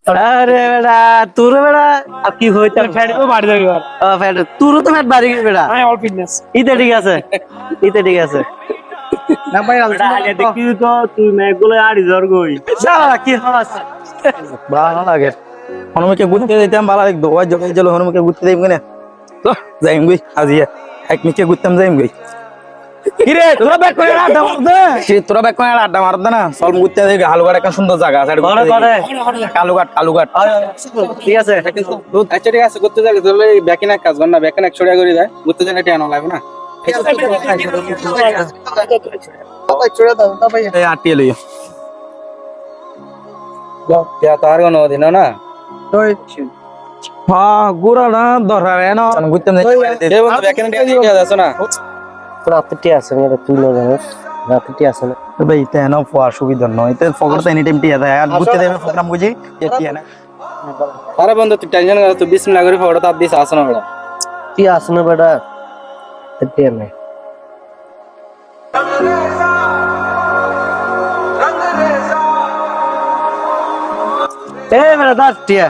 আরে বেটা তোর বেটা আর কি হইতে ফ্যাট তো বাড়ি যাবে ফ্যাট তোর তো ফ্যাট বাড়ি গেছে বেটা আমি অল ফিটনেস ইতে ঠিক আছে ইতে ঠিক আছে না ভাই দেখি তো তুই মেঘগুলো আড়ি জ্বর গই শালা কি হাস ভালো লাগে হনুমানকে ঘুরতে দিতাম ভালো লাগতো ওই জগাই চলো হনুমানকে ঘুরতে দিম কেন যাইম গই আজিয়া এক নিচে ঘুরতাম যাইম গই কিরে তোরা ব্যাক করে আড্ডা মারদে তোরা ব্যাক করে আড্ডা মারদে না সল ঘুরতে দেখি হালুঘাট একটা সুন্দর জায়গা আছে কালুঘাট কালুঘাট ঠিক আছে আচ্ছা ঠিক আছে ঘুরতে যাবে তাহলে ব্যাকিং এক কাজ কর না ব্যাকিং এক ছড়িয়া করে দেয় ঘুরতে যাবে টেনো লাগবে না এই আটিয়ে লইও তার কোনো দিন না হ্যাঁ গুড়া না দরকার না ঘুরতাম ব্যাকিং আছে না রাত্রিটি আছে না তুই না জানিস রাত্রিটি আছে না ভাই তেন পাওয়ার সুবিধা নয় এতে ফকর তো এনি টাইম টিয়া দেয় আর ঘুরতে দেবে প্রোগ্রাম বুঝি টিয়া না আরে বন্ধু তুই টেনশন কর তুই 20 মিনিট করে ফটো তাপ দিস আসে না বেটা তুই আস না বেটা এতে নাই এ মেরা দাস টিয়া